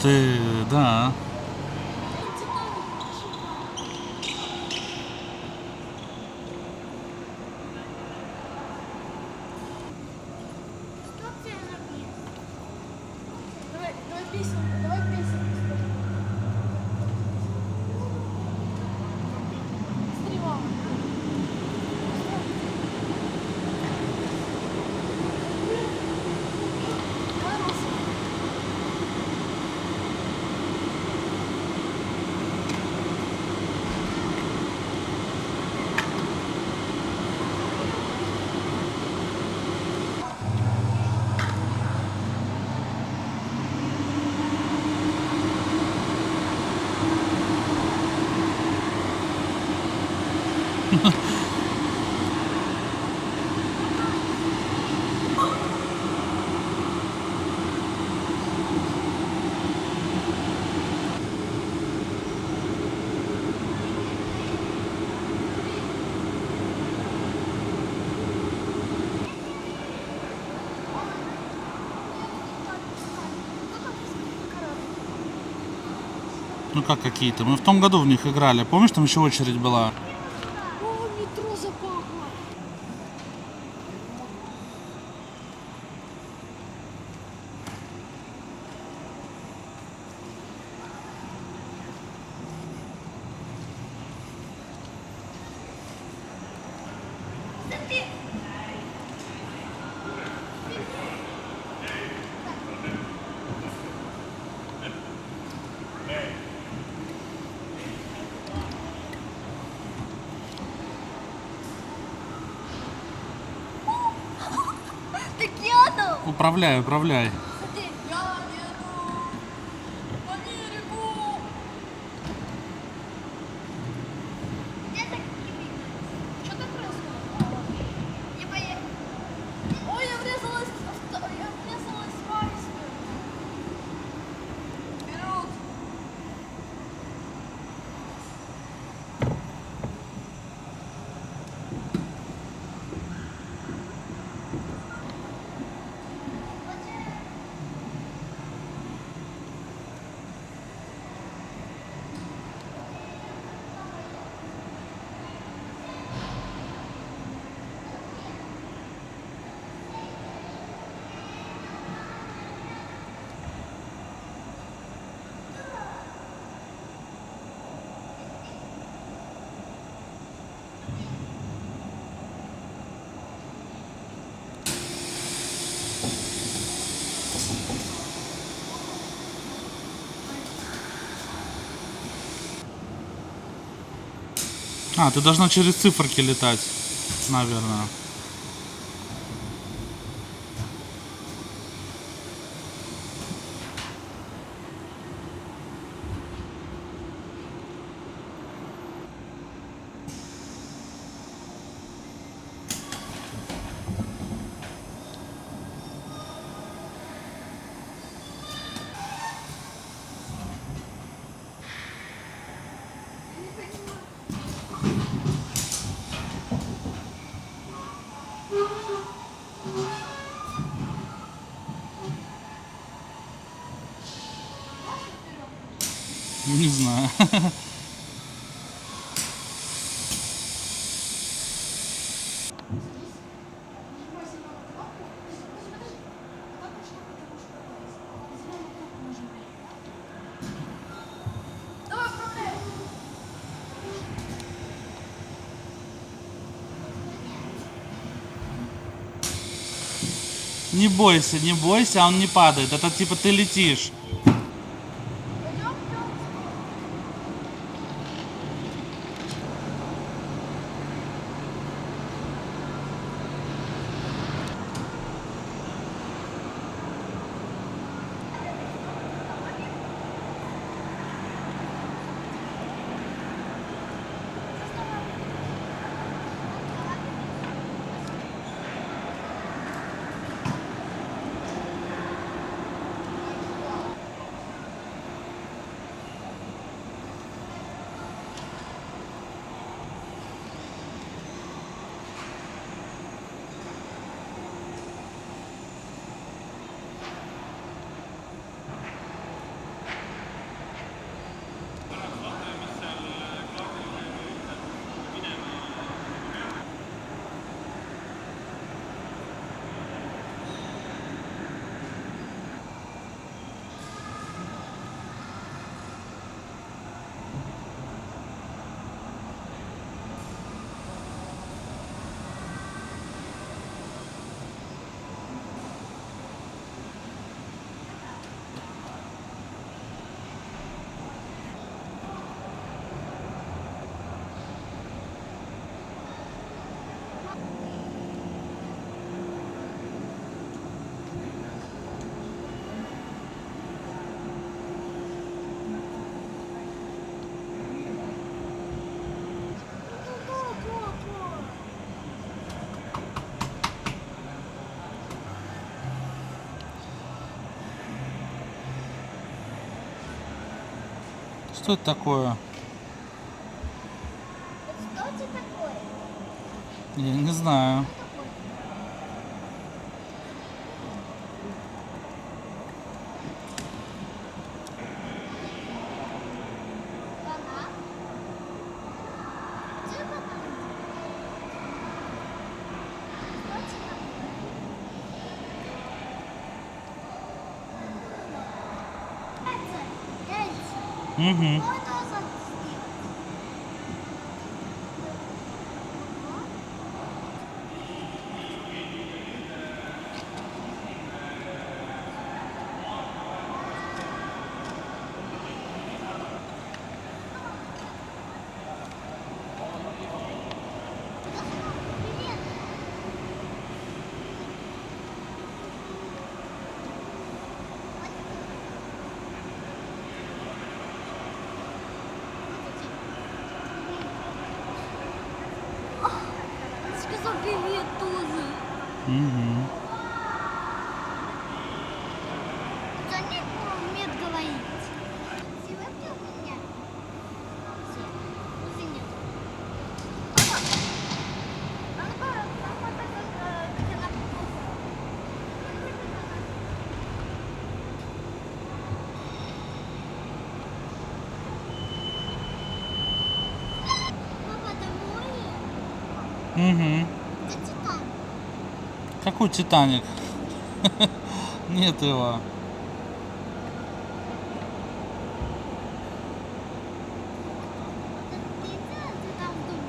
ты, да. Давай песенку, давай песенку. Стрела. Ну как какие-то? Мы в том году в них играли. Помнишь, там еще очередь была? О, метро запахло. Так я Управляй, управляй. Смотри, я еду по берегу. Где такие? Что ты происходит? Не поехал. Ой, я врезалась в Вариску. Вперед. А, ты должна через циферки летать, наверное. Не знаю. Давай, управляй. Не бойся, он не падает. Это типа ты летишь. Пойдем? Что это такое? Что это такое? Я не знаю. Банан? Где банан? Что это такое? Яйца. Угу. Что это за сделать? Привет. Сказал привет тоже. Угу. Да не умеет говорить. Сегодня у меня. Уже нет. Папа, домой? Угу. Это Титан. Какой Титаник? Нет его. Ты там в доме.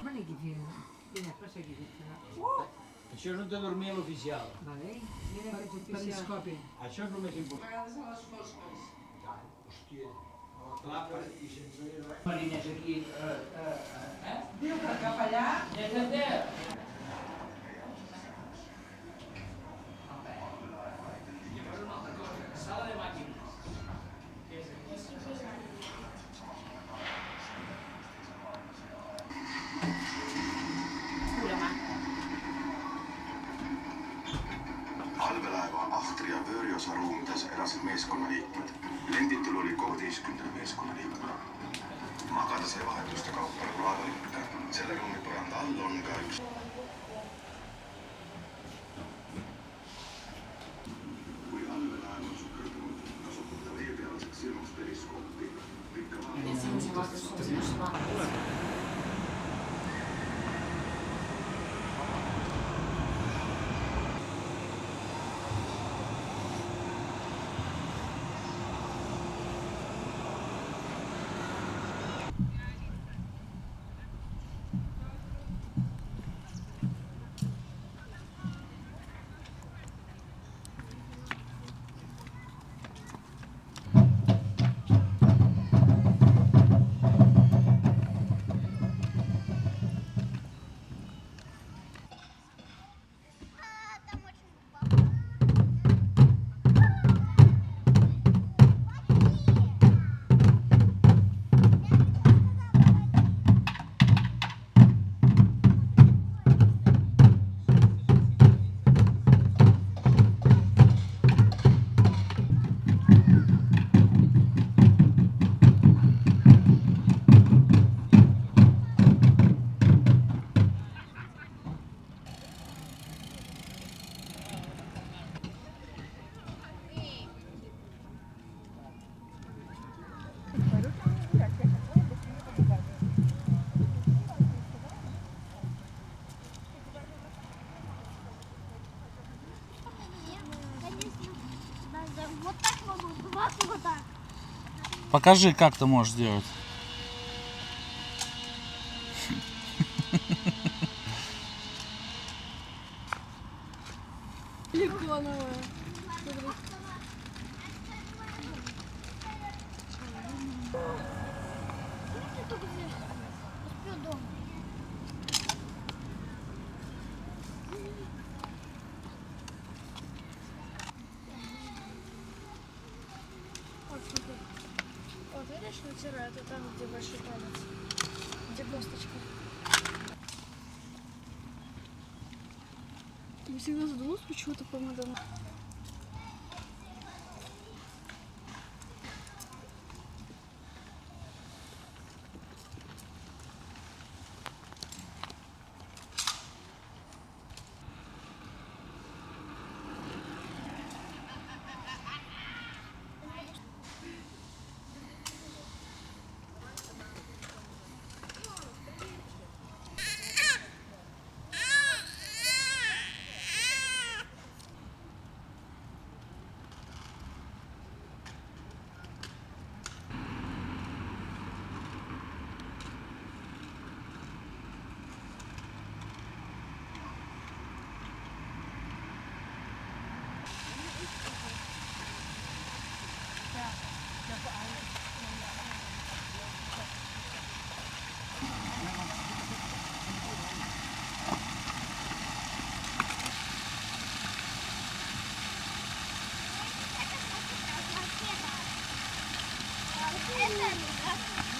Domani che viene a casa che Això és un de dormir a l'oficial. vale? Viene a casa periscopi. Això és el més important. Hòstia. Clar, i sense marines aquí. Diu que cap allà... Sala de màquines. Allveelaeva Ahtri ja Vööriosa ruumides elasid meeskonnaliikmed. Lenditul oli 16 meeskonnaliikmel. Magada sai vahetuste kaupa nagu laeval ikka. Selle ruumi põranda all on ka üks. Kui allveelaev on sukeldunud, kasutab ta veepealseks silmaks periskoopi. Там очень Конечно, даже вот так могу, вот так. Покажи, как ты можешь сделать. Силиконовая. помнишь, натирают вот там, где большой палец? Где косточка? Я всегда задумалась, почему это помада. Это